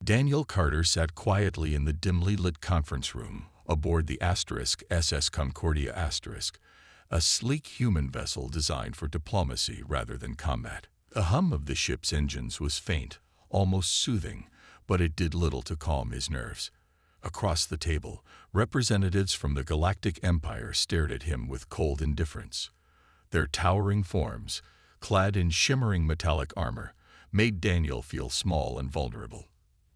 Daniel Carter sat quietly in the dimly lit conference room aboard the SS Concordia *, a sleek human vessel designed for diplomacy rather than combat. The hum of the ship's engines was faint, almost soothing, but it did little to calm his nerves. Across the table, representatives from the Galactic Empire stared at him with cold indifference. Their towering forms, clad in shimmering metallic armor, made Daniel feel small and vulnerable.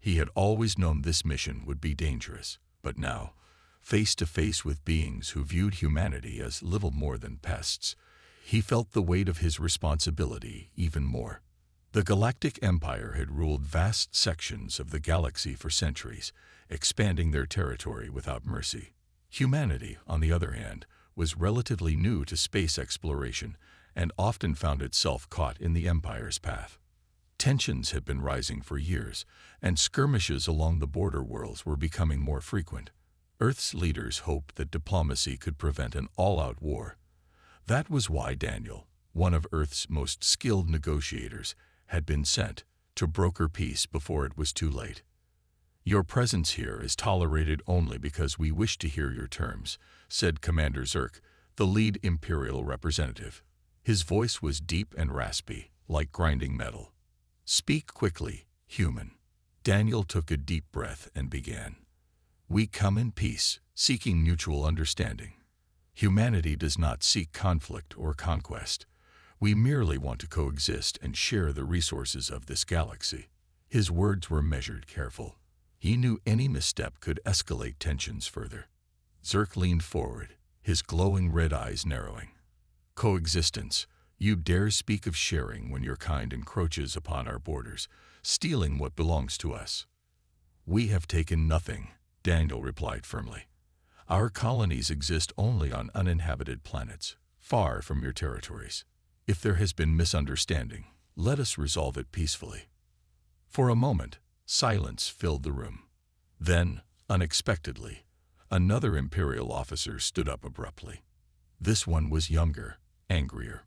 He had always known this mission would be dangerous, but now, face to face with beings who viewed humanity as little more than pests, he felt the weight of his responsibility even more. The Galactic Empire had ruled vast sections of the galaxy for centuries, expanding their territory without mercy. Humanity, on the other hand, was relatively new to space exploration and often found itself caught in the Empire's path. Tensions had been rising for years, and skirmishes along the border worlds were becoming more frequent. Earth's leaders hoped that diplomacy could prevent an all-out war. That was why Daniel, one of Earth's most skilled negotiators, had been sent to broker peace before it was too late. "Your presence here is tolerated only because we wish to hear your terms," said Commander Zerk, the lead Imperial representative. His voice was deep and raspy, like grinding metal. "Speak quickly, human." Daniel took a deep breath and began. "We come in peace, seeking mutual understanding. Humanity does not seek conflict or conquest. We merely want to coexist and share the resources of this galaxy." His words were measured, careful. He knew any misstep could escalate tensions further. Zerk leaned forward, his glowing red eyes narrowing. "Coexistence. You dare speak of sharing when your kind encroaches upon our borders, stealing what belongs to us." "We have taken nothing," Daniel replied firmly. "Our colonies exist only on uninhabited planets, far from your territories. If there has been misunderstanding, let us resolve it peacefully." For a moment, silence filled the room. Then, unexpectedly, another Imperial officer stood up abruptly. This one was younger, angrier.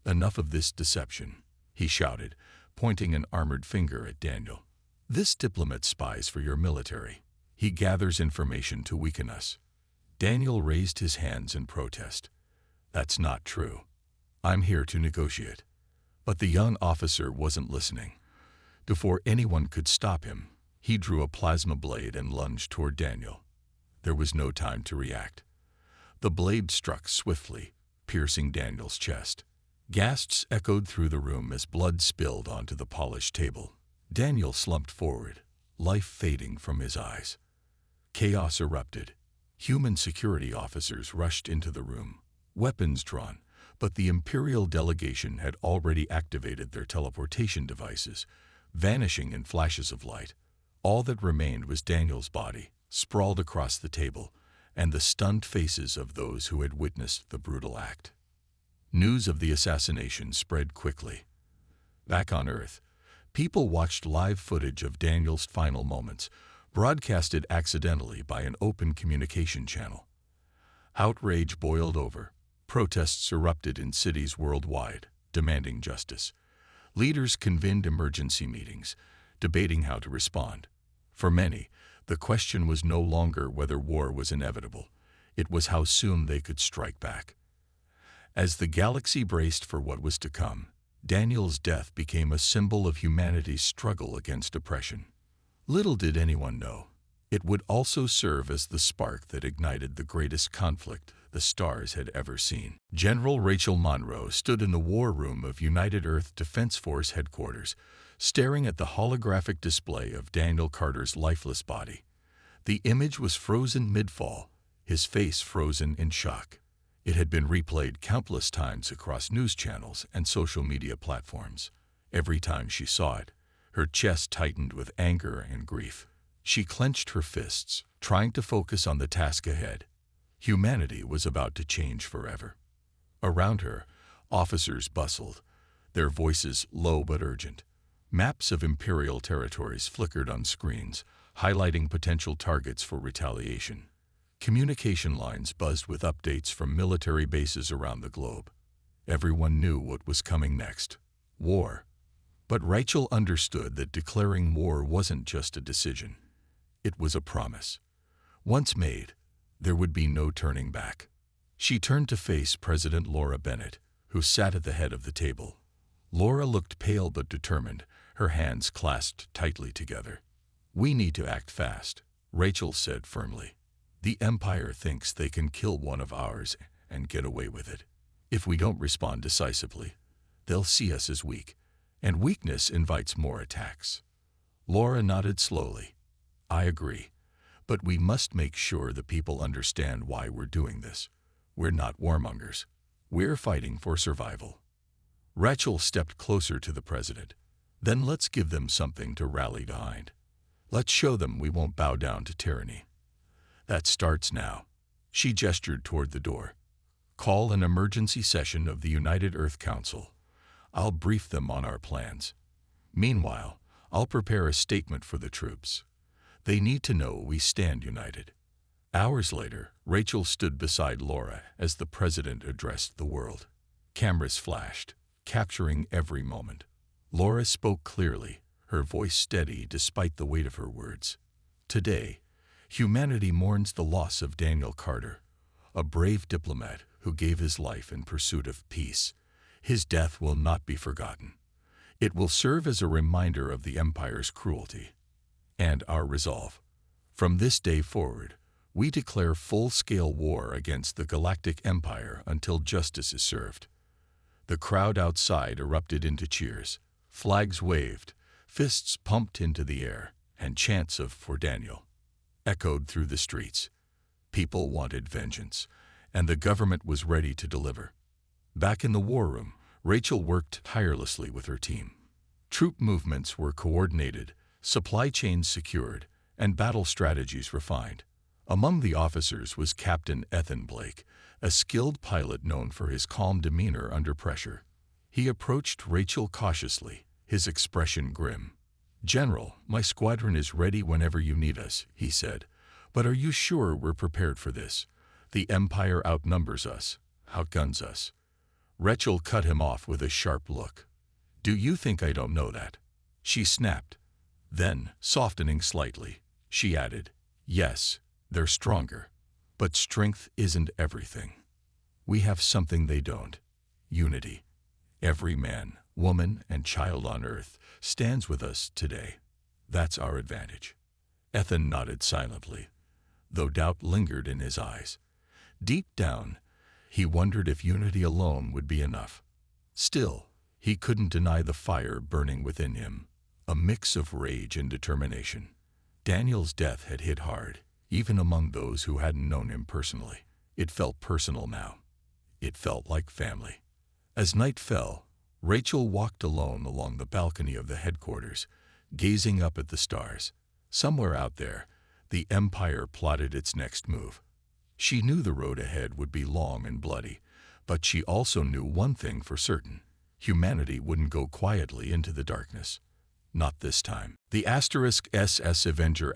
"Enough of this deception," he shouted, pointing an armored finger at Daniel. "This diplomat spies for your military. He gathers information to weaken us." Daniel raised his hands in protest. "That's not true. I'm here to negotiate." But the young officer wasn't listening. Before anyone could stop him, he drew a plasma blade and lunged toward Daniel. There was no time to react. The blade struck swiftly, piercing Daniel's chest. Gasps echoed through the room as blood spilled onto the polished table. Daniel slumped forward, life fading from his eyes. Chaos erupted. Human security officers rushed into the room, weapons drawn, but the Imperial delegation had already activated their teleportation devices, vanishing in flashes of light. All that remained was Daniel's body, sprawled across the table, and the stunned faces of those who had witnessed the brutal act. News of the assassination spread quickly. Back on Earth, people watched live footage of Daniel's final moments, broadcasted accidentally by an open communication channel. Outrage boiled over. Protests erupted in cities worldwide, demanding justice. Leaders convened emergency meetings, debating how to respond. For many, the question was no longer whether war was inevitable. It was how soon they could strike back. As the galaxy braced for what was to come, Daniel's death became a symbol of humanity's struggle against oppression. Little did anyone know, it would also serve as the spark that ignited the greatest conflict the stars had ever seen. General Rachel Monroe stood in the war room of United Earth Defense Force headquarters, staring at the holographic display of Daniel Carter's lifeless body. The image was frozen mid-fall, his face frozen in shock. It had been replayed countless times across news channels and social media platforms. Every time she saw it, her chest tightened with anger and grief. She clenched her fists, trying to focus on the task ahead. Humanity was about to change forever. Around her, officers bustled, their voices low but urgent. Maps of Imperial territories flickered on screens, highlighting potential targets for retaliation. Communication lines buzzed with updates from military bases around the globe. Everyone knew what was coming next. War. But Rachel understood that declaring war wasn't just a decision. It was a promise. Once made, there would be no turning back. She turned to face President Laura Bennett, who sat at the head of the table. Laura looked pale but determined, her hands clasped tightly together. "We need to act fast," Rachel said firmly. "The Empire thinks they can kill one of ours and get away with it. If we don't respond decisively, they'll see us as weak, and weakness invites more attacks." Laura nodded slowly. "I agree, but we must make sure the people understand why we're doing this. We're not warmongers. We're fighting for survival." Rachel stepped closer to the president. "Then let's give them something to rally behind. Let's show them we won't bow down to tyranny. That starts now." She gestured toward the door. "Call an emergency session of the United Earth Council. I'll brief them on our plans. Meanwhile, I'll prepare a statement for the troops. They need to know we stand united." Hours later, Rachel stood beside Laura as the president addressed the world. Cameras flashed, capturing every moment. Laura spoke clearly, her voice steady despite the weight of her words. "Today, humanity mourns the loss of Daniel Carter, a brave diplomat who gave his life in pursuit of peace. His death will not be forgotten. It will serve as a reminder of the Empire's cruelty and our resolve. From this day forward, we declare full-scale war against the Galactic Empire until justice is served." The crowd outside erupted into cheers. Flags waved, fists pumped into the air, and chants of "For Daniel" echoed through the streets. People wanted vengeance, and the government was ready to deliver. Back in the war room, Rachel worked tirelessly with her team. Troop movements were coordinated, supply chains secured, and battle strategies refined. Among the officers was Captain Ethan Blake, a skilled pilot known for his calm demeanor under pressure. He approached Rachel cautiously, his expression grim. "General, my squadron is ready whenever you need us," he said. "But are you sure we're prepared for this? The Empire outnumbers us, outguns us." Rachel cut him off with a sharp look. "Do you think I don't know that?" She snapped. Then, softening slightly, she added, "Yes, they're stronger. But strength isn't everything. We have something they don't: unity. Every man, woman, and child on Earth stands with us today. That's our advantage." Ethan nodded silently, though doubt lingered in his eyes. Deep down, he wondered if unity alone would be enough. Still, he couldn't deny the fire burning within him, a mix of rage and determination. Daniel's death had hit hard, even among those who hadn't known him personally. It felt personal now. It felt like family. As night fell, Rachel walked alone along the balcony of the headquarters, gazing up at the stars. Somewhere out there, the Empire plotted its next move. She knew the road ahead would be long and bloody, but she also knew one thing for certain: humanity wouldn't go quietly into the darkness. Not this time. The *SS Avenger*,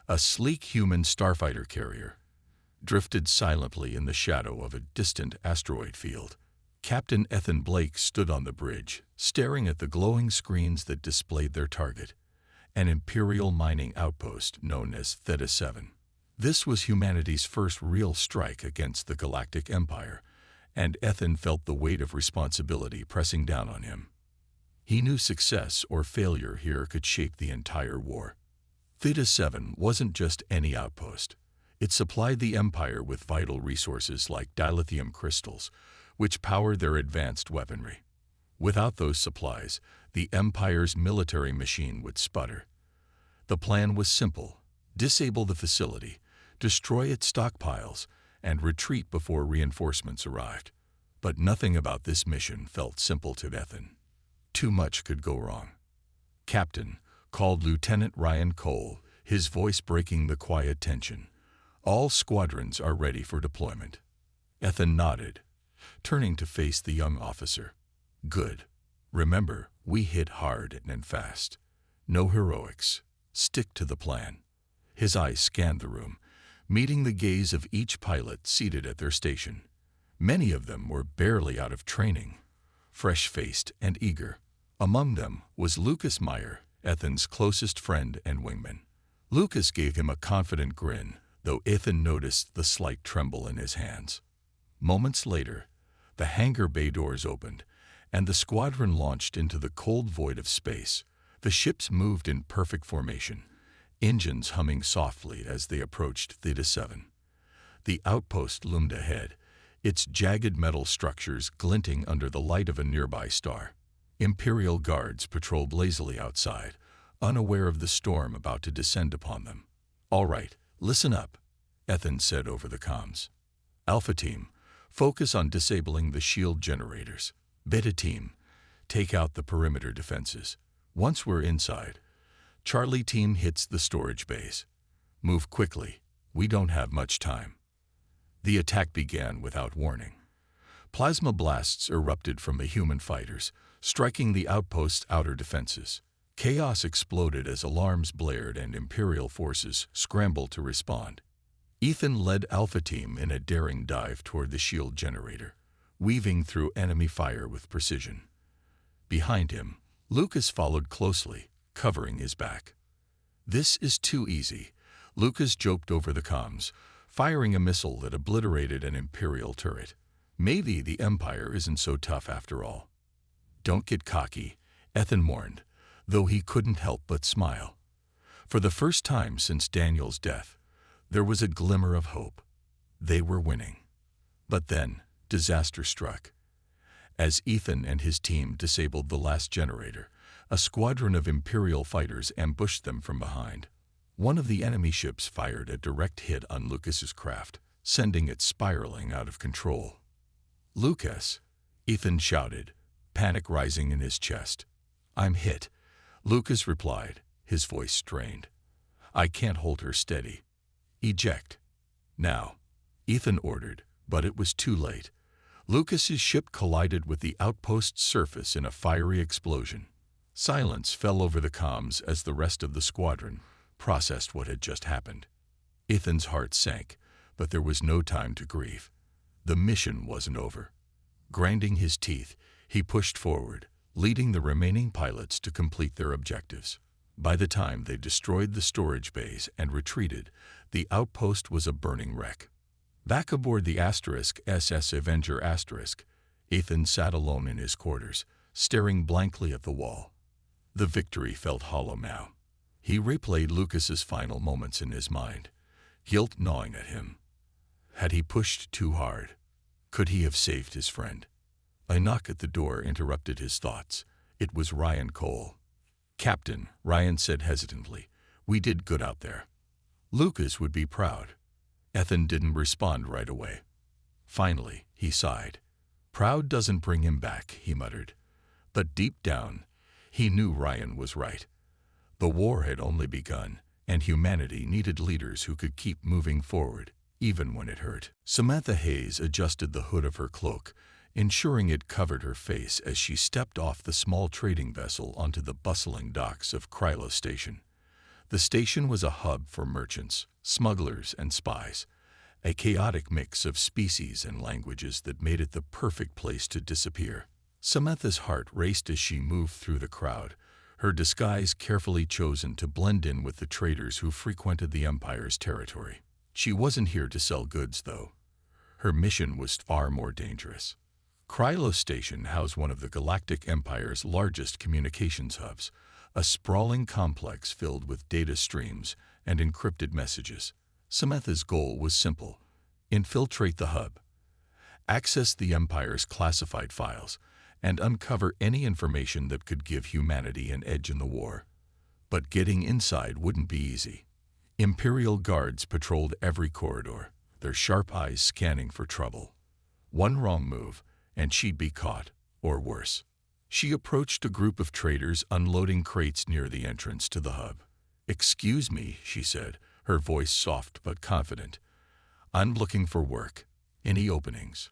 a sleek human starfighter carrier, drifted silently in the shadow of a distant asteroid field. Captain Ethan Blake stood on the bridge, staring at the glowing screens that displayed their target, an Imperial mining outpost known as Theta 7. This was humanity's first real strike against the Galactic Empire, and Ethan felt the weight of responsibility pressing down on him. He knew success or failure here could shape the entire war. Theta 7 wasn't just any outpost. It supplied the Empire with vital resources like dilithium crystals, which powered their advanced weaponry. Without those supplies, the Empire's military machine would sputter. The plan was simple: disable the facility, destroy its stockpiles, and retreat before reinforcements arrived. But nothing about this mission felt simple to Ethan. Too much could go wrong. "Captain," called Lieutenant Ryan Cole, his voice breaking the quiet tension, "all squadrons are ready for deployment." Ethan nodded, turning to face the young officer. "Good. Remember, we hit hard and fast. No heroics. Stick to the plan." His eyes scanned the room, meeting the gaze of each pilot seated at their station. Many of them were barely out of training, fresh-faced and eager. Among them was Lucas Meyer, Ethan's closest friend and wingman. Lucas gave him a confident grin, though Ethan noticed the slight tremble in his hands. Moments later, the hangar bay doors opened, and the squadron launched into the cold void of space. The ships moved in perfect formation, engines humming softly as they approached Theta 7. The outpost loomed ahead, its jagged metal structures glinting under the light of a nearby star. Imperial guards patrolled lazily outside, unaware of the storm about to descend upon them. "All right, listen up," Ethan said over the comms. "Alpha Team, focus on disabling the shield generators. Beta Team, take out the perimeter defenses. Once we're inside, Charlie Team hits the storage bays. Move quickly, we don't have much time." The attack began without warning. Plasma blasts erupted from the human fighters, striking the outpost's outer defenses. Chaos exploded as alarms blared and Imperial forces scrambled to respond. Ethan led Alpha Team in a daring dive toward the shield generator, weaving through enemy fire with precision. Behind him, Lucas followed closely, covering his back. "This is too easy," Lucas joked over the comms, firing a missile that obliterated an Imperial turret. "Maybe the Empire isn't so tough after all." "Don't get cocky," Ethan warned, though he couldn't help but smile. For the first time since Daniel's death, there was a glimmer of hope. They were winning. But then, disaster struck. As Ethan and his team disabled the last generator, a squadron of Imperial fighters ambushed them from behind. One of the enemy ships fired a direct hit on Lucas's craft, sending it spiraling out of control. "Lucas," Ethan shouted, panic rising in his chest. "I'm hit," Lucas replied, his voice strained. "I can't hold her steady." "Eject." "Now," Ethan ordered, but it was too late. Lucas's ship collided with the outpost's surface in a fiery explosion. Silence fell over the comms as the rest of the squadron processed what had just happened. Ethan's heart sank, but there was no time to grieve. The mission wasn't over. Grinding his teeth, he pushed forward, leading the remaining pilots to complete their objectives. By the time they destroyed the storage bays and retreated, the outpost was a burning wreck. Back aboard the *SS Avenger*, Ethan sat alone in his quarters, staring blankly at the wall. The victory felt hollow now. He replayed Lucas's final moments in his mind, guilt gnawing at him. Had he pushed too hard? Could he have saved his friend? A knock at the door interrupted his thoughts. It was Ryan Cole. "Captain," Ryan said hesitantly, "we did good out there." Lucas would be proud. Ethan didn't respond right away. Finally, he sighed. "Proud doesn't bring him back," he muttered. But deep down, he knew Ryan was right. The war had only begun, and humanity needed leaders who could keep moving forward, even when it hurt. Samantha Hayes adjusted the hood of her cloak, ensuring it covered her face as she stepped off the small trading vessel onto the bustling docks of Krylos Station. The station was a hub for merchants, smugglers, and spies, a chaotic mix of species and languages that made it the perfect place to disappear. Samantha's heart raced as she moved through the crowd, her disguise carefully chosen to blend in with the traders who frequented the Empire's territory. She wasn't here to sell goods, though. Her mission was far more dangerous. Krylos Station housed one of the Galactic Empire's largest communications hubs, a sprawling complex filled with data streams and encrypted messages. Samantha's goal was simple: infiltrate the hub, access the Empire's classified files, and uncover any information that could give humanity an edge in the war. But getting inside wouldn't be easy. Imperial guards patrolled every corridor, their sharp eyes scanning for trouble. One wrong move, and she'd be caught, or worse. She approached a group of traders unloading crates near the entrance to the hub. "Excuse me," she said, her voice soft but confident. "I'm looking for work. Any openings?"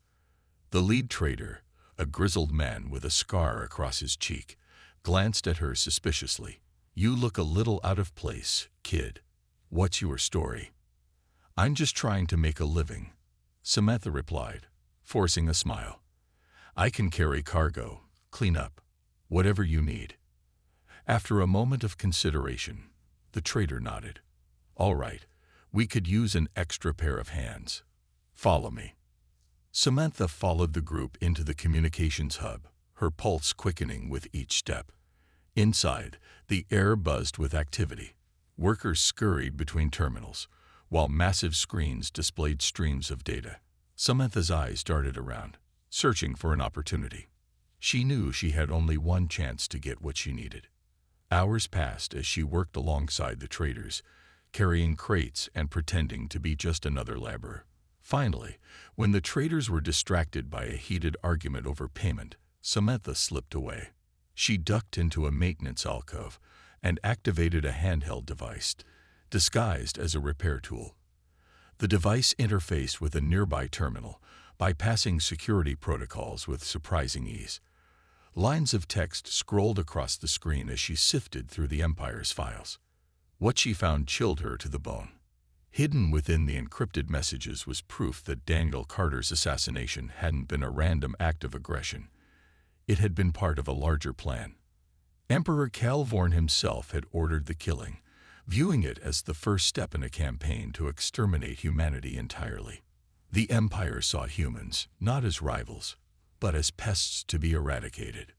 The lead trader, a grizzled man with a scar across his cheek, glanced at her suspiciously. "You look a little out of place, kid. What's your story?" "I'm just trying to make a living," Samantha replied, forcing a smile. "I can carry cargo, clean up, Whatever you need. After a moment of consideration, the traitor nodded. All right, we could use an extra pair of hands. Follow me. Samantha followed the group into the communications hub, her pulse quickening with each step. Inside, the air buzzed with activity. Workers scurried between terminals, while massive screens displayed streams of data. Samantha's eyes darted around, searching for an opportunity. She knew she had only one chance to get what she needed. Hours passed as she worked alongside the traders, carrying crates and pretending to be just another laborer. Finally, when the traders were distracted by a heated argument over payment, Samantha slipped away. She ducked into a maintenance alcove and activated a handheld device, disguised as a repair tool. The device interfaced with a nearby terminal, bypassing security protocols with surprising ease. Lines of text scrolled across the screen as she sifted through the Empire's files. What she found chilled her to the bone. Hidden within the encrypted messages was proof that Daniel Carter's assassination hadn't been a random act of aggression. It had been part of a larger plan. Emperor Calvorn himself had ordered the killing, viewing it as the first step in a campaign to exterminate humanity entirely. The Empire saw humans not as rivals, but as pests to be eradicated.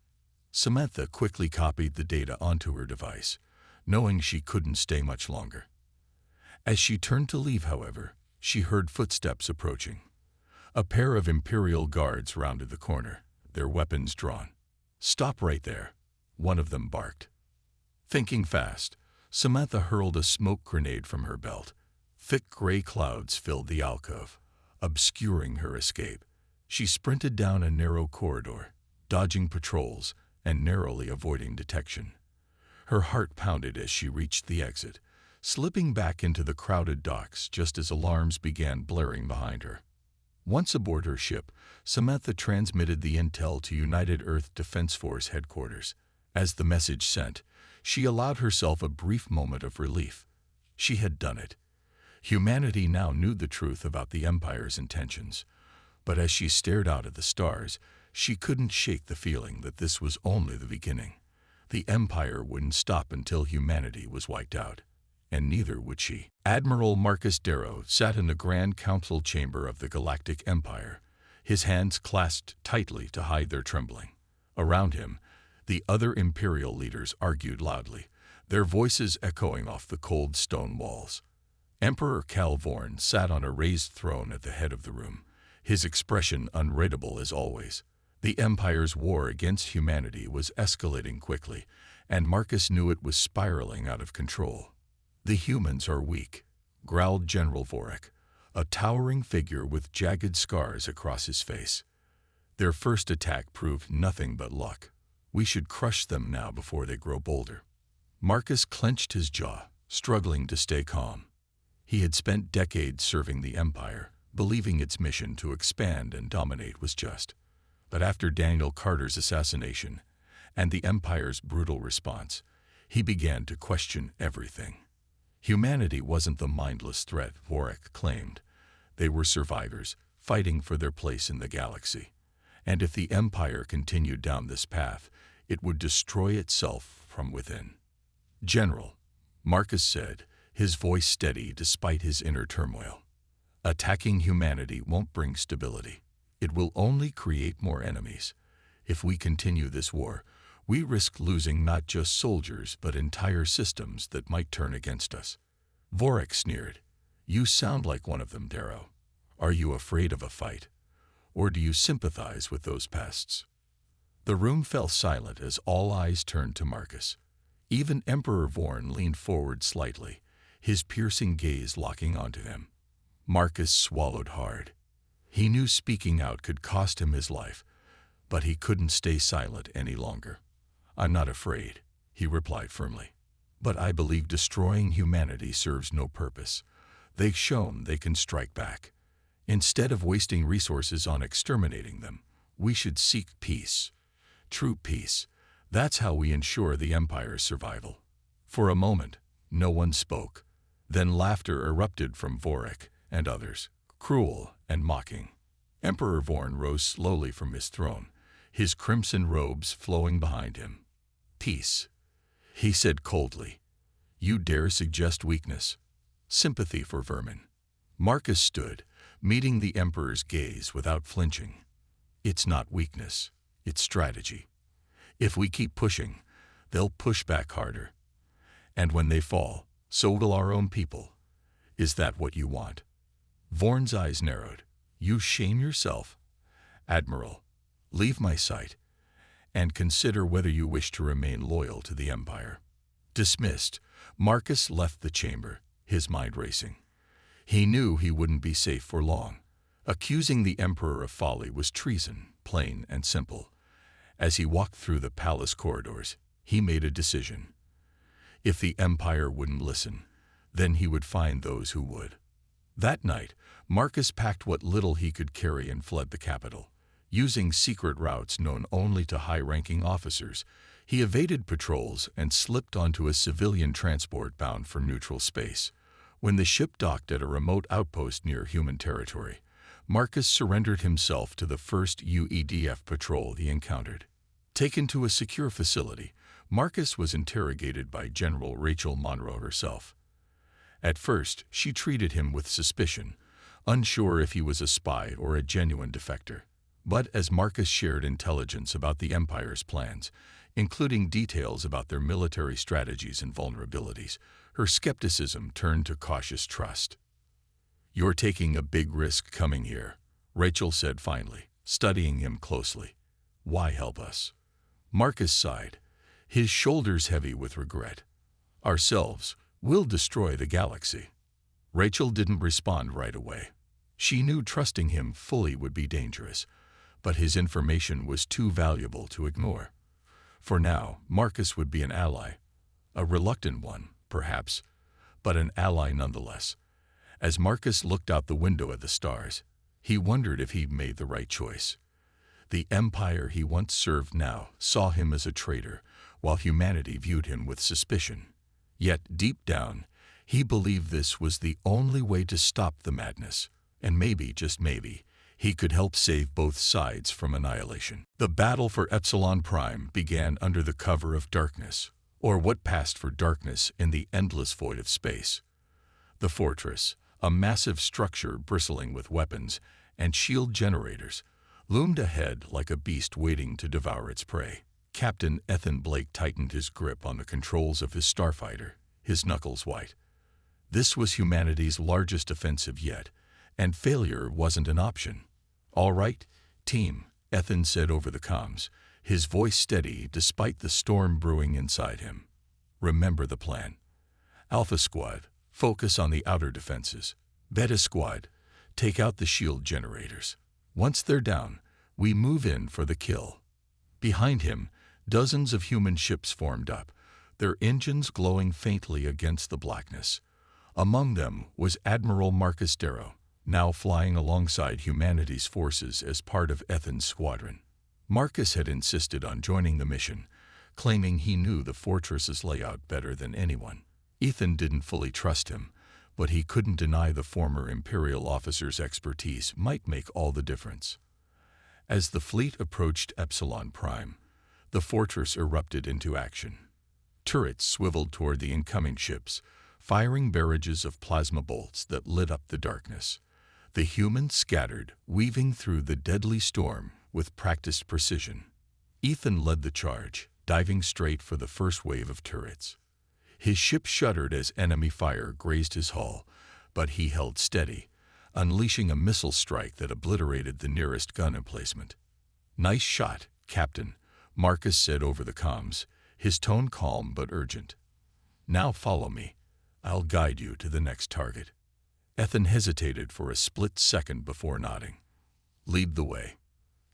Samantha quickly copied the data onto her device, knowing she couldn't stay much longer. As she turned to leave, however, she heard footsteps approaching. A pair of Imperial guards rounded the corner, their weapons drawn. "Stop right there," one of them barked. Thinking fast, Samantha hurled a smoke grenade from her belt. Thick gray clouds filled the alcove, obscuring her escape. She sprinted down a narrow corridor, dodging patrols and narrowly avoiding detection. Her heart pounded as she reached the exit, slipping back into the crowded docks just as alarms began blaring behind her. Once aboard her ship, Samantha transmitted the intel to United Earth Defense Force headquarters. As the message sent, she allowed herself a brief moment of relief. She had done it. Humanity now knew the truth about the Empire's intentions. But as she stared out at the stars, she couldn't shake the feeling that this was only the beginning. The Empire wouldn't stop until humanity was wiped out, and neither would she. Admiral Marcus Darrow sat in the Grand Council chamber of the Galactic Empire, his hands clasped tightly to hide their trembling. Around him, the other Imperial leaders argued loudly, their voices echoing off the cold stone walls. Emperor Calvorn sat on a raised throne at the head of the room, his expression unreadable as always. The Empire's war against humanity was escalating quickly, and Marcus knew it was spiraling out of control. "The humans are weak," growled General Vorik, a towering figure with jagged scars across his face. "Their first attack proved nothing but luck. We should crush them now before they grow bolder." Marcus clenched his jaw, struggling to stay calm. He had spent decades serving the Empire, believing its mission to expand and dominate was just. But after Daniel Carter's assassination and the Empire's brutal response, he began to question everything. Humanity wasn't the mindless threat Vorik claimed. They were survivors, fighting for their place in the galaxy. And if the Empire continued down this path, it would destroy itself from within. "General," Marcus said, his voice steady despite his inner turmoil, "attacking humanity won't bring stability. It will only create more enemies. If we continue this war, we risk losing not just soldiers but entire systems that might turn against us." Vorik sneered. "You sound like one of them, Darrow. Are you afraid of a fight? Or do you sympathize with those pests?" The room fell silent as all eyes turned to Marcus. Even Emperor Vorn leaned forward slightly, his piercing gaze locking onto him. Marcus swallowed hard. He knew speaking out could cost him his life, but he couldn't stay silent any longer. "I'm not afraid," he replied firmly. "But I believe destroying humanity serves no purpose. They've shown they can strike back. Instead of wasting resources on exterminating them, we should seek peace. True peace. That's how we ensure the Empire's survival." For a moment, no one spoke. Then laughter erupted from Vorik and others, cruel and mocking. Emperor Vorn rose slowly from his throne, his crimson robes flowing behind him. "Peace," he said coldly. "You dare suggest weakness? Sympathy for vermin." Marcus stood, meeting the Emperor's gaze without flinching. "It's not weakness, it's strategy. If we keep pushing, they'll push back harder. And when they fall, so will our own people. Is that what you want?" Vorn's eyes narrowed. "You shame yourself? Admiral, leave my sight, and consider whether you wish to remain loyal to the Empire." Dismissed, Marcus left the chamber, his mind racing. He knew he wouldn't be safe for long. Accusing the Emperor of folly was treason, plain and simple. As he walked through the palace corridors, he made a decision. If the Empire wouldn't listen, then he would find those who would. That night, Marcus packed what little he could carry and fled the capital. Using secret routes known only to high-ranking officers, he evaded patrols and slipped onto a civilian transport bound for neutral space. When the ship docked at a remote outpost near human territory, Marcus surrendered himself to the first UEDF patrol he encountered. Taken to a secure facility, Marcus was interrogated by General Rachel Monroe herself. At first, she treated him with suspicion, unsure if he was a spy or a genuine defector. But as Marcus shared intelligence about the Empire's plans, including details about their military strategies and vulnerabilities, her skepticism turned to cautious trust. "You're taking a big risk coming here," Rachel said finally, studying him closely. "Why help us?" Marcus sighed, his shoulders heavy with regret. "Ourselves, we'll destroy the galaxy." Rachel didn't respond right away. She knew trusting him fully would be dangerous, but his information was too valuable to ignore. For now, Marcus would be an ally. A reluctant one, perhaps, but an ally nonetheless. As Marcus looked out the window at the stars, he wondered if he'd made the right choice. The Empire he once served now saw him as a traitor, while humanity viewed him with suspicion. Yet, deep down, he believed this was the only way to stop the madness, and maybe, just maybe, he could help save both sides from annihilation. The battle for Epsilon Prime began under the cover of darkness, or what passed for darkness in the endless void of space. The fortress, a massive structure bristling with weapons and shield generators, loomed ahead like a beast waiting to devour its prey. Captain Ethan Blake tightened his grip on the controls of his starfighter, his knuckles white. This was humanity's largest offensive yet, and failure wasn't an option. "All right, team," Ethan said over the comms, his voice steady despite the storm brewing inside him. "Remember the plan. Alpha Squad, focus on the outer defenses. Beta Squad, take out the shield generators. Once they're down, we move in for the kill." Behind him, dozens of human ships formed up, their engines glowing faintly against the blackness. Among them was Admiral Marcus Darrow, now flying alongside humanity's forces as part of Ethan's squadron. Marcus had insisted on joining the mission, claiming he knew the fortress's layout better than anyone. Ethan didn't fully trust him, but he couldn't deny the former Imperial officer's expertise might make all the difference. As the fleet approached Epsilon Prime, the fortress erupted into action. Turrets swiveled toward the incoming ships, firing barrages of plasma bolts that lit up the darkness. The humans scattered, weaving through the deadly storm with practiced precision. Ethan led the charge, diving straight for the first wave of turrets. His ship shuddered as enemy fire grazed his hull, but he held steady, unleashing a missile strike that obliterated the nearest gun emplacement. "Nice shot, Captain," Marcus said over the comms, his tone calm but urgent. "Now follow me. I'll guide you to the next target." Ethan hesitated for a split second before nodding. "Lead the way."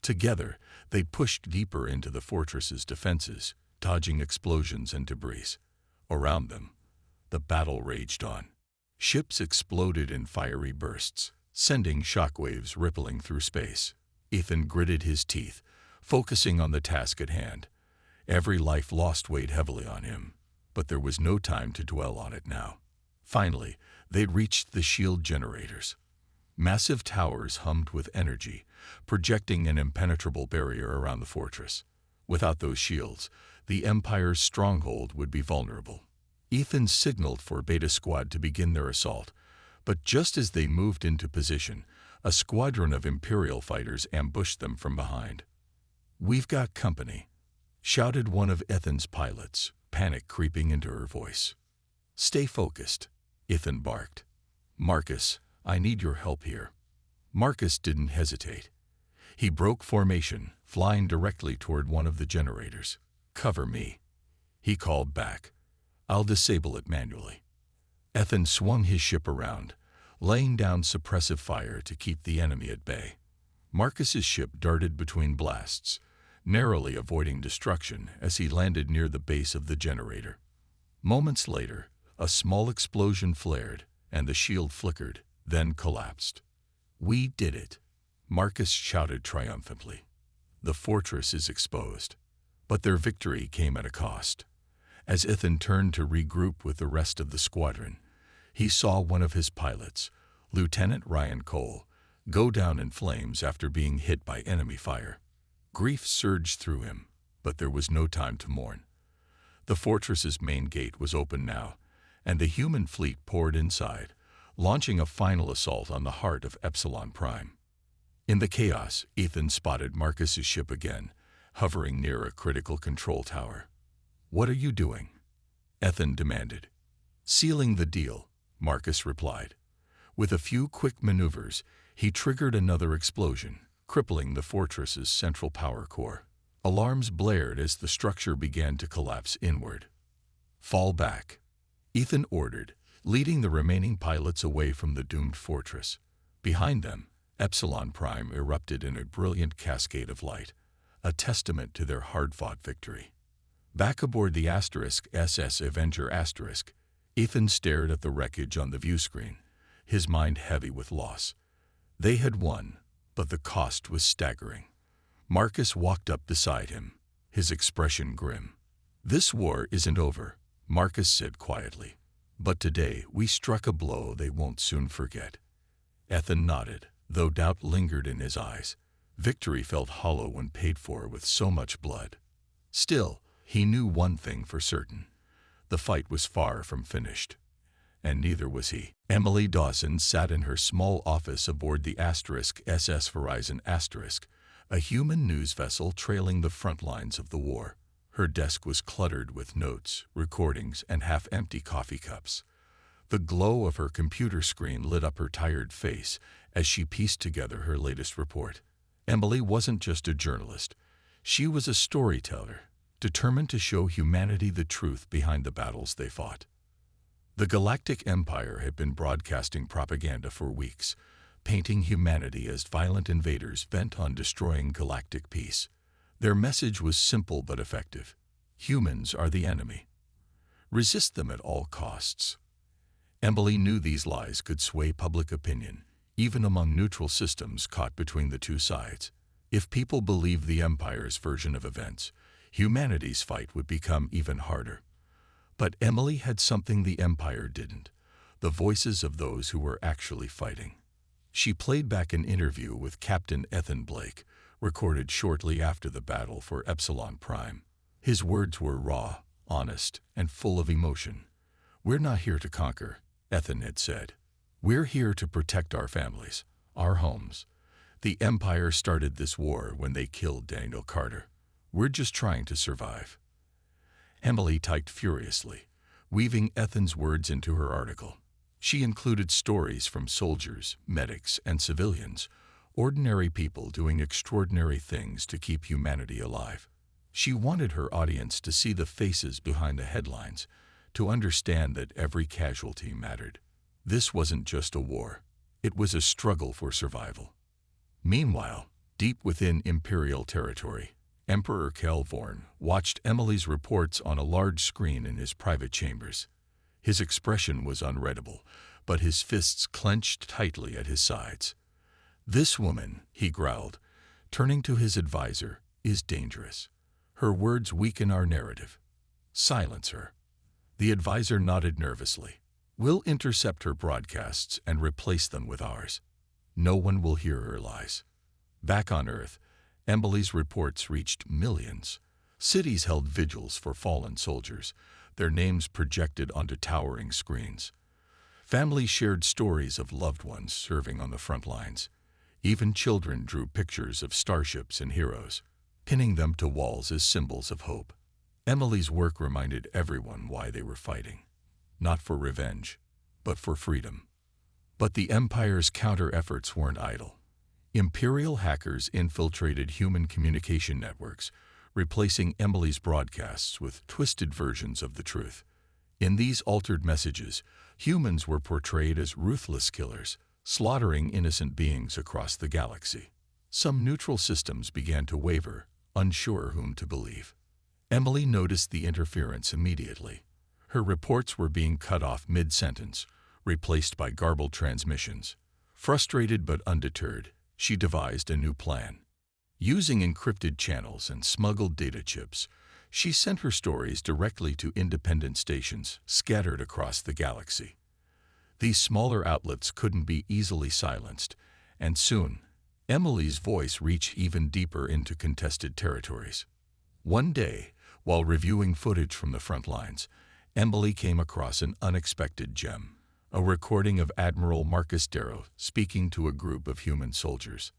Together, they pushed deeper into the fortress's defenses, dodging explosions and debris. Around them, the battle raged on. Ships exploded in fiery bursts, sending shockwaves rippling through space. Ethan gritted his teeth, focusing on the task at hand. Every life lost weighed heavily on him, but there was no time to dwell on it now. Finally, they'd reached the shield generators. Massive towers hummed with energy, projecting an impenetrable barrier around the fortress. Without those shields, the Empire's stronghold would be vulnerable. Ethan signaled for Beta Squad to begin their assault, but just as they moved into position, a squadron of Imperial fighters ambushed them from behind. "We've got company," shouted one of Ethan's pilots, panic creeping into her voice. "Stay focused," Ethan barked. "Marcus, I need your help here." Marcus didn't hesitate. He broke formation, flying directly toward one of the generators. "Cover me," he called back. "I'll disable it manually." Ethan swung his ship around, laying down suppressive fire to keep the enemy at bay. Marcus's ship darted between blasts, narrowly avoiding destruction as he landed near the base of the generator. Moments later, a small explosion flared, and the shield flickered, then collapsed. "We did it," Marcus shouted triumphantly. "The fortress is exposed." But their victory came at a cost. As Ethan turned to regroup with the rest of the squadron, he saw one of his pilots, Lieutenant Ryan Cole, go down in flames after being hit by enemy fire. Grief surged through him, but there was no time to mourn. The fortress's main gate was open now, and the human fleet poured inside, launching a final assault on the heart of Epsilon Prime. In the chaos, Ethan spotted Marcus's ship again, hovering near a critical control tower. "What are you doing?" Ethan demanded. "Sealing the deal," Marcus replied. With a few quick maneuvers, he triggered another explosion, crippling the fortress's central power core. Alarms blared as the structure began to collapse inward. "Fall back," Ethan ordered, leading the remaining pilots away from the doomed fortress. Behind them, Epsilon Prime erupted in a brilliant cascade of light, a testament to their hard-fought victory. Back aboard the *SS Avenger *, Ethan stared at the wreckage on the view screen, his mind heavy with loss. They had won, but the cost was staggering. Marcus walked up beside him, his expression grim. "This war isn't over," Marcus said quietly. "But today we struck a blow they won't soon forget." Ethan nodded, though doubt lingered in his eyes. Victory felt hollow when paid for with so much blood. Still, he knew one thing for certain. The fight was far from finished. And neither was he. Emily Dawson sat in her small office aboard the *SS Horizon *, a human news vessel trailing the front lines of the war. Her desk was cluttered with notes, recordings, and half-empty coffee cups. The glow of her computer screen lit up her tired face as she pieced together her latest report. Emily wasn't just a journalist. She was a storyteller, determined to show humanity the truth behind the battles they fought. The Galactic Empire had been broadcasting propaganda for weeks, painting humanity as violent invaders bent on destroying galactic peace. Their message was simple but effective. Humans are the enemy. Resist them at all costs. Emily knew these lies could sway public opinion, even among neutral systems caught between the two sides. If people believed the Empire's version of events, humanity's fight would become even harder. But Emily had something the Empire didn't: the voices of those who were actually fighting. She played back an interview with Captain Ethan Blake, recorded shortly after the battle for Epsilon Prime. His words were raw, honest, and full of emotion. "We're not here to conquer," Ethan had said. "We're here to protect our families, our homes. The Empire started this war when they killed Daniel Carter. We're just trying to survive." Emily typed furiously, weaving Ethan's words into her article. She included stories from soldiers, medics, and civilians, ordinary people doing extraordinary things to keep humanity alive. She wanted her audience to see the faces behind the headlines, to understand that every casualty mattered. This wasn't just a war. It was a struggle for survival. Meanwhile, deep within Imperial territory, Emperor Kelvorn watched Emily's reports on a large screen in his private chambers. His expression was unreadable, but his fists clenched tightly at his sides. "This woman," he growled, turning to his advisor, "is dangerous. Her words weaken our narrative. Silence her." The advisor nodded nervously. "We'll intercept her broadcasts and replace them with ours." No one will hear her lies. Back on Earth, Emily's reports reached millions. Cities held vigils for fallen soldiers, their names projected onto towering screens. Families shared stories of loved ones serving on the front lines. Even children drew pictures of starships and heroes, pinning them to walls as symbols of hope. Emily's work reminded everyone why they were fighting. Not for revenge, but for freedom. But the Empire's counter-efforts weren't idle. Imperial hackers infiltrated human communication networks, replacing Emily's broadcasts with twisted versions of the truth. In these altered messages, humans were portrayed as ruthless killers, slaughtering innocent beings across the galaxy. Some neutral systems began to waver, unsure whom to believe. Emily noticed the interference immediately. Her reports were being cut off mid-sentence, replaced by garbled transmissions. Frustrated but undeterred, she devised a new plan. Using encrypted channels and smuggled data chips, she sent her stories directly to independent stations scattered across the galaxy. These smaller outlets couldn't be easily silenced, and soon, Emily's voice reached even deeper into contested territories. One day, while reviewing footage from the front lines, Emily came across an unexpected gem, a recording of Admiral Marcus Darrow speaking to a group of human soldiers.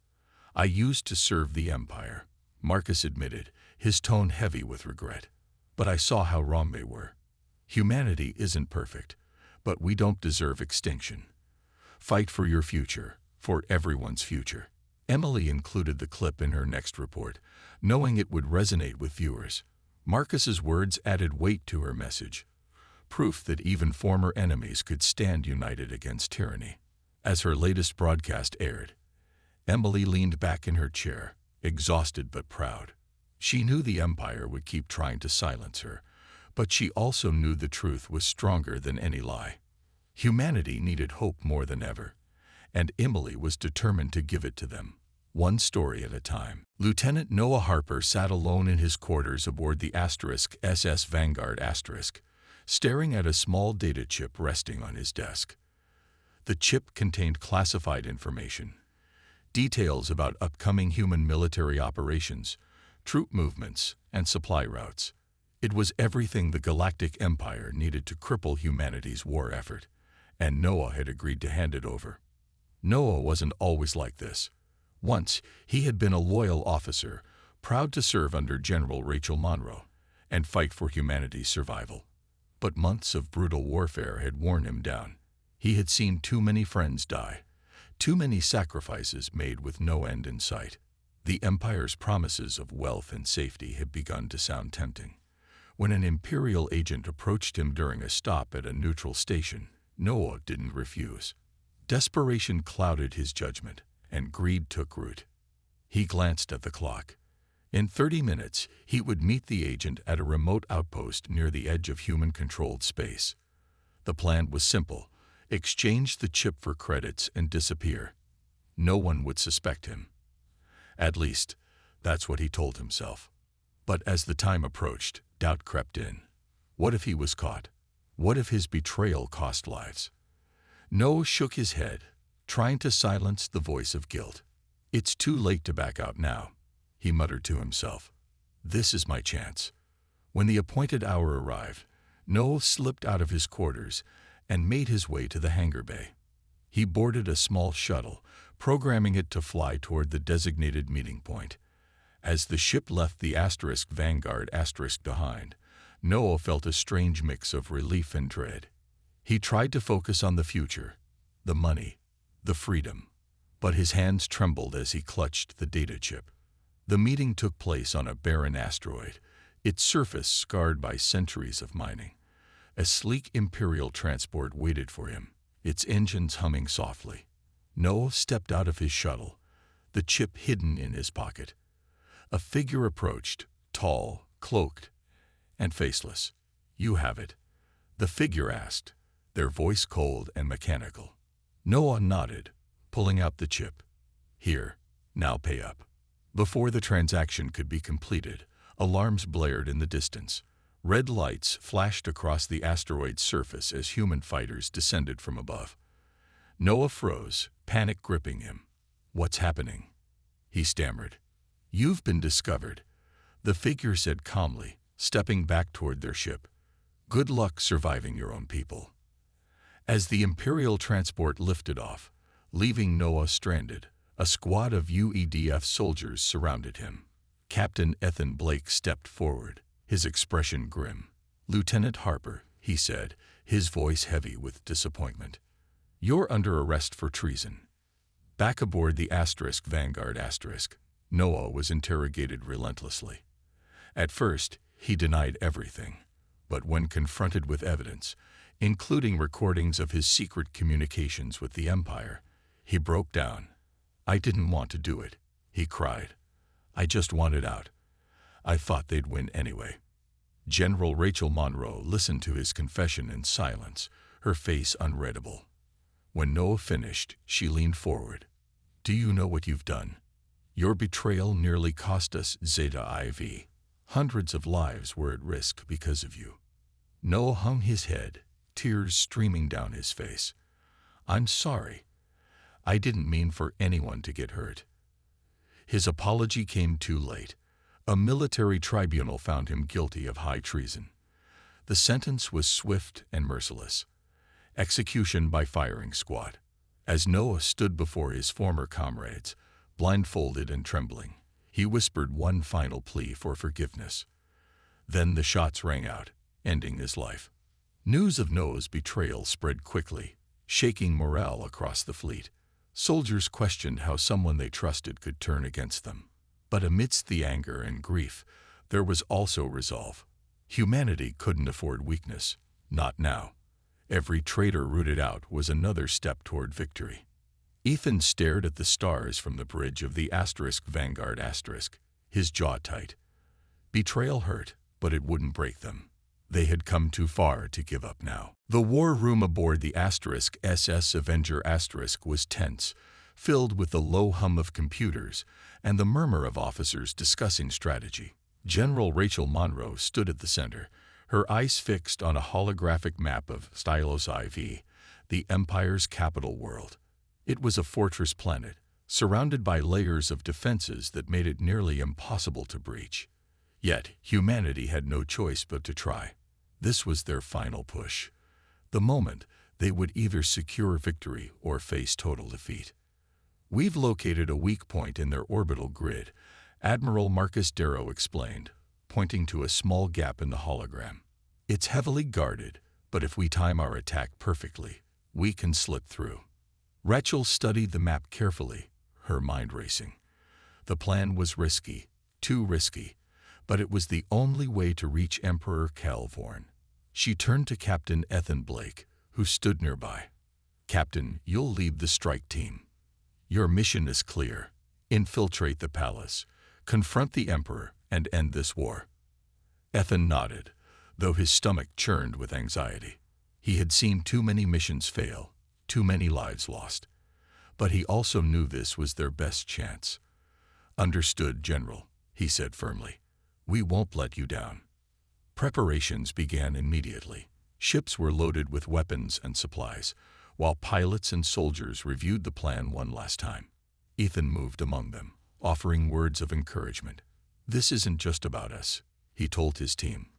"I used to serve the Empire," Marcus admitted, his tone heavy with regret. "But I saw how wrong they were. Humanity isn't perfect, but we don't deserve extinction. Fight for your future, for everyone's future." Emily included the clip in her next report, knowing it would resonate with viewers. Marcus's words added weight to her message, proof that even former enemies could stand united against tyranny. As her latest broadcast aired, Emily leaned back in her chair, exhausted but proud. She knew the Empire would keep trying to silence her, but she also knew the truth was stronger than any lie. Humanity needed hope more than ever, and Emily was determined to give it to them, one story at a time. Lieutenant Noah Harper sat alone in his quarters aboard the *SS Vanguard*, staring at a small data chip resting on his desk. The chip contained classified information, details about upcoming human military operations, troop movements, and supply routes. It was everything the Galactic Empire needed to cripple humanity's war effort, and Noah had agreed to hand it over. Noah wasn't always like this. Once, he had been a loyal officer, proud to serve under General Rachel Monroe and fight for humanity's survival. But months of brutal warfare had worn him down. He had seen too many friends die, too many sacrifices made with no end in sight. The Empire's promises of wealth and safety had begun to sound tempting. When an Imperial agent approached him during a stop at a neutral station, Noah didn't refuse. Desperation clouded his judgment, and greed took root. He glanced at the clock. In 30 minutes, he would meet the agent at a remote outpost near the edge of human-controlled space. The plan was simple: exchange the chip for credits and disappear. No one would suspect him. At least, that's what he told himself. But as the time approached, doubt crept in. What if he was caught? What if his betrayal cost lives? Noah shook his head, trying to silence the voice of guilt. "It's too late to back out now," he muttered to himself. "This is my chance." When the appointed hour arrived, Noah slipped out of his quarters and made his way to the hangar bay. He boarded a small shuttle, programming it to fly toward the designated meeting point. As the ship left the Vanguard behind, Noah felt a strange mix of relief and dread. He tried to focus on the future, the money, the freedom, but his hands trembled as he clutched the data chip. The meeting took place on a barren asteroid, its surface scarred by centuries of mining. A sleek Imperial transport waited for him, its engines humming softly. Noah stepped out of his shuttle, the chip hidden in his pocket. A figure approached, tall, cloaked, and faceless. "You have it?" the figure asked, their voice cold and mechanical. Noah nodded, pulling out the chip. "Here, now pay up." Before the transaction could be completed, alarms blared in the distance. Red lights flashed across the asteroid's surface as human fighters descended from above. Noah froze, panic gripping him. "What's happening?" he stammered. "You've been discovered," the figure said calmly, stepping back toward their ship. "Good luck surviving your own people." As the Imperial transport lifted off, leaving Noah stranded, a squad of UEDF soldiers surrounded him. Captain Ethan Blake stepped forward, his expression grim. "Lieutenant Harper," he said, his voice heavy with disappointment, "you're under arrest for treason." Back aboard the Vanguard Noah was interrogated relentlessly. At first, he denied everything, but when confronted with evidence, including recordings of his secret communications with the Empire, he broke down. "I didn't want to do it," he cried. "I just wanted out. I thought they'd win anyway." General Rachel Monroe listened to his confession in silence, her face unreadable. When Noah finished, she leaned forward. "Do you know what you've done? Your betrayal nearly cost us Zeta IV. Hundreds of lives were at risk because of you." Noah hung his head, tears streaming down his face. "I'm sorry. I didn't mean for anyone to get hurt." His apology came too late. A military tribunal found him guilty of high treason. The sentence was swift and merciless. Execution by firing squad. As Noah stood before his former comrades, blindfolded and trembling, he whispered one final plea for forgiveness. Then the shots rang out, ending his life. News of Noah's betrayal spread quickly, shaking morale across the fleet. Soldiers questioned how someone they trusted could turn against them. But amidst the anger and grief, there was also resolve. Humanity couldn't afford weakness, not now. Every traitor rooted out was another step toward victory. Ethan stared at the stars from the bridge of the Vanguard his jaw tight. Betrayal hurt, but it wouldn't break them. They had come too far to give up now. The war room aboard the SS Avenger was tense, filled with the low hum of computers and the murmur of officers discussing strategy. General Rachel Monroe stood at the center, her eyes fixed on a holographic map of Stylos IV, the Empire's capital world. It was a fortress planet, surrounded by layers of defenses that made it nearly impossible to breach. Yet, humanity had no choice but to try. This was their final push. The moment they would either secure victory or face total defeat. "We've located a weak point in their orbital grid," Admiral Marcus Darrow explained, pointing to a small gap in the hologram. "It's heavily guarded, but if we time our attack perfectly, we can slip through." Rachel studied the map carefully, her mind racing. The plan was risky, too risky, but it was the only way to reach Emperor Calvorn. She turned to Captain Ethan Blake, who stood nearby. "Captain, you'll lead the strike team. Your mission is clear. Infiltrate the palace, confront the Emperor, and end this war." Ethan nodded, though his stomach churned with anxiety. He had seen too many missions fail, too many lives lost. But he also knew this was their best chance. "Understood, General," he said firmly. "We won't let you down." Preparations began immediately. Ships were loaded with weapons and supplies, while pilots and soldiers reviewed the plan one last time. Ethan moved among them, offering words of encouragement. "This isn't just about us," he told his team.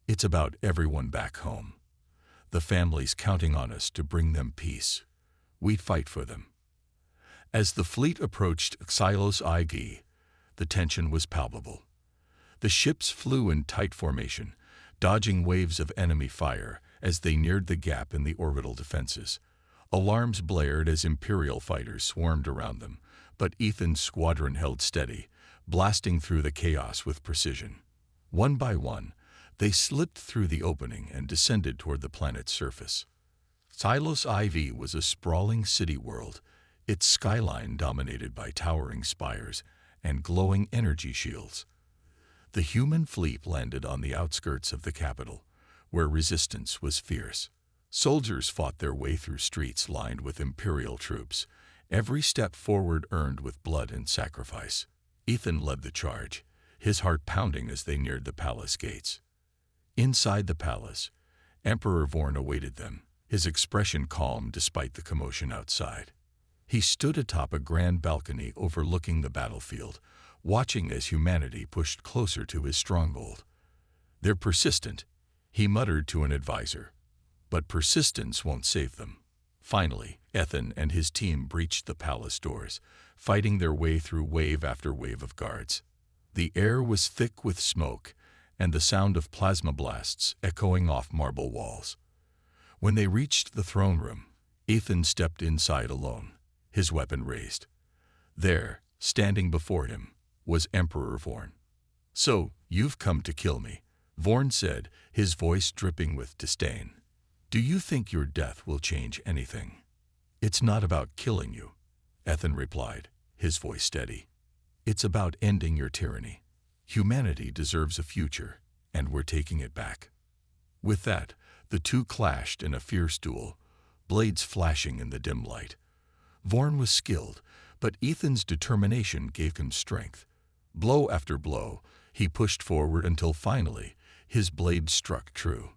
"It's about everyone back home. The families counting on us to bring them peace. We fight for them." As the fleet approached Stylos IG, the tension was palpable. The ships flew in tight formation, dodging waves of enemy fire as they neared the gap in the orbital defenses. Alarms blared as Imperial fighters swarmed around them, but Ethan's squadron held steady, blasting through the chaos with precision. One by one, they slipped through the opening and descended toward the planet's surface. Stylos IV was a sprawling city world, its skyline dominated by towering spires and glowing energy shields. The human fleet landed on the outskirts of the capital, where resistance was fierce. Soldiers fought their way through streets lined with Imperial troops, every step forward earned with blood and sacrifice. Ethan led the charge, his heart pounding as they neared the palace gates. Inside the palace, Emperor Vorn awaited them, his expression calm despite the commotion outside. He stood atop a grand balcony overlooking the battlefield, watching as humanity pushed closer to his stronghold. "They're persistent," he muttered to an advisor. "But persistence won't save them." Finally, Ethan and his team breached the palace doors, fighting their way through wave after wave of guards. The air was thick with smoke, and the sound of plasma blasts echoing off marble walls. When they reached the throne room, Ethan stepped inside alone, his weapon raised. There, standing before him, was Emperor Vorn. "So, you've come to kill me," Vorn said, his voice dripping with disdain. "Do you think your death will change anything?" "It's not about killing you," Ethan replied, his voice steady. "It's about ending your tyranny. Humanity deserves a future, and we're taking it back." With that, the two clashed in a fierce duel, blades flashing in the dim light. Vorn was skilled, but Ethan's determination gave him strength. Blow after blow, he pushed forward until finally, his blade struck true.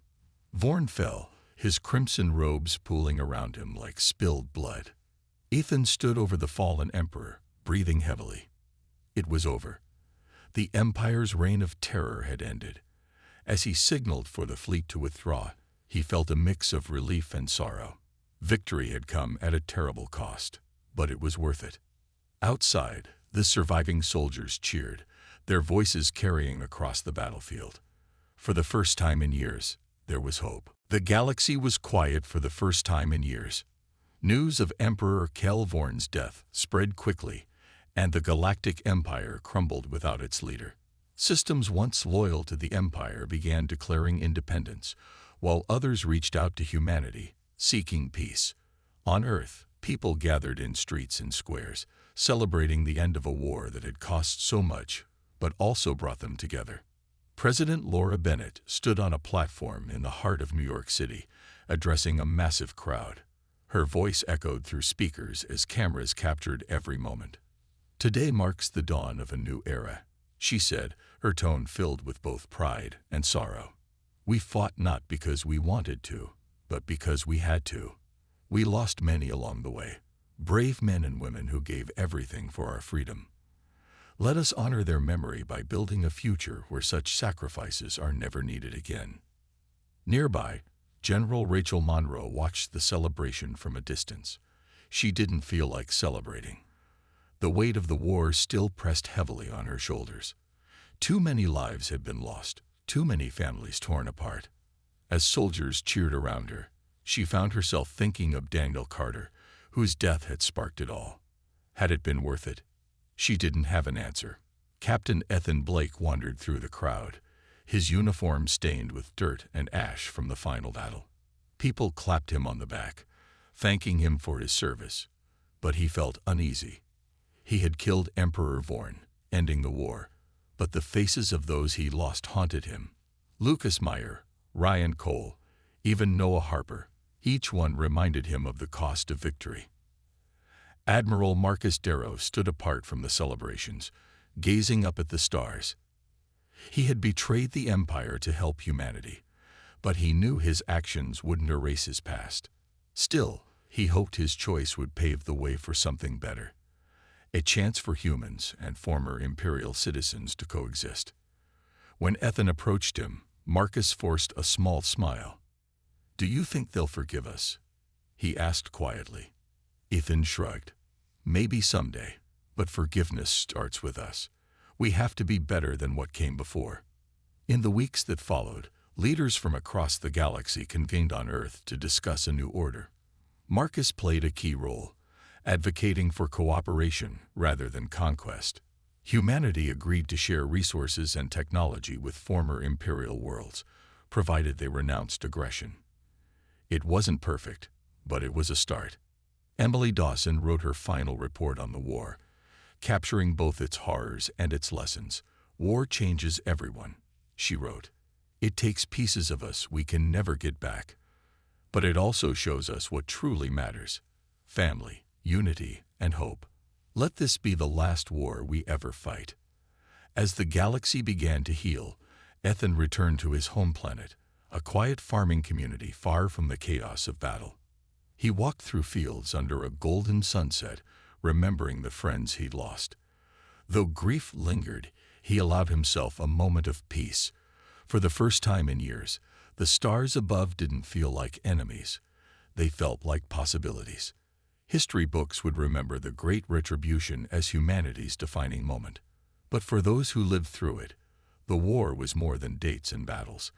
Vorn fell, his crimson robes pooling around him like spilled blood. Ethan stood over the fallen emperor, breathing heavily. It was over. The Empire's reign of terror had ended. As he signaled for the fleet to withdraw, he felt a mix of relief and sorrow. Victory had come at a terrible cost, but it was worth it. Outside, the surviving soldiers cheered, their voices carrying across the battlefield. For the first time in years, there was hope. The galaxy was quiet for the first time in years. News of Emperor Kel Vorn's death spread quickly, and the Galactic Empire crumbled without its leader. Systems once loyal to the Empire began declaring independence, while others reached out to humanity, seeking peace. On Earth, people gathered in streets and squares, celebrating the end of a war that had cost so much, but also brought them together. President Laura Bennett stood on a platform in the heart of New York City, addressing a massive crowd. Her voice echoed through speakers as cameras captured every moment. "Today marks the dawn of a new era," she said, her tone filled with both pride and sorrow. "We fought not because we wanted to, but because we had to. We lost many along the way, brave men and women who gave everything for our freedom. Let us honor their memory by building a future where such sacrifices are never needed again." Nearby, General Rachel Monroe watched the celebration from a distance. She didn't feel like celebrating. The weight of the war still pressed heavily on her shoulders. Too many lives had been lost, too many families torn apart. As soldiers cheered around her, she found herself thinking of Daniel Carter, whose death had sparked it all. Had it been worth it? She didn't have an answer. Captain Ethan Blake wandered through the crowd, his uniform stained with dirt and ash from the final battle. People clapped him on the back, thanking him for his service, but he felt uneasy. He had killed Emperor Vorn, ending the war, but the faces of those he lost haunted him. Lucas Meyer, Ryan Cole, even Noah Harper, each one reminded him of the cost of victory. Admiral Marcus Darrow stood apart from the celebrations, gazing up at the stars. He had betrayed the Empire to help humanity, but he knew his actions wouldn't erase his past. Still, he hoped his choice would pave the way for something better. A chance for humans and former Imperial citizens to coexist. When Ethan approached him, Marcus forced a small smile. "Do you think they'll forgive us?" he asked quietly. Ethan shrugged. "Maybe someday, but forgiveness starts with us. We have to be better than what came before." In the weeks that followed, leaders from across the galaxy convened on Earth to discuss a new order. Marcus played a key role, advocating for cooperation rather than conquest. Humanity agreed to share resources and technology with former Imperial worlds, provided they renounced aggression. It wasn't perfect, but it was a start. Emily Dawson wrote her final report on the war, capturing both its horrors and its lessons. "War changes everyone," she wrote. "It takes pieces of us we can never get back. But it also shows us what truly matters: family, unity, and hope. Let this be the last war we ever fight." As the galaxy began to heal, Ethan returned to his home planet, a quiet farming community far from the chaos of battle. He walked through fields under a golden sunset, remembering the friends he'd lost. Though grief lingered, he allowed himself a moment of peace. For the first time in years, the stars above didn't feel like enemies. They felt like possibilities. History books would remember the Great Retribution as humanity's defining moment. But for those who lived through it, the war was more than dates and battles.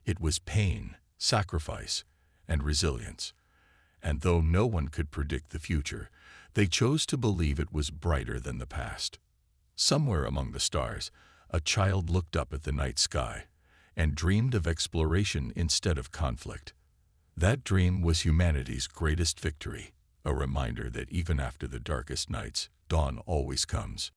It was pain, sacrifice, and resilience. And though no one could predict the future, they chose to believe it was brighter than the past. Somewhere among the stars, a child looked up at the night sky and dreamed of exploration instead of conflict. That dream was humanity's greatest victory, a reminder that even after the darkest nights, dawn always comes.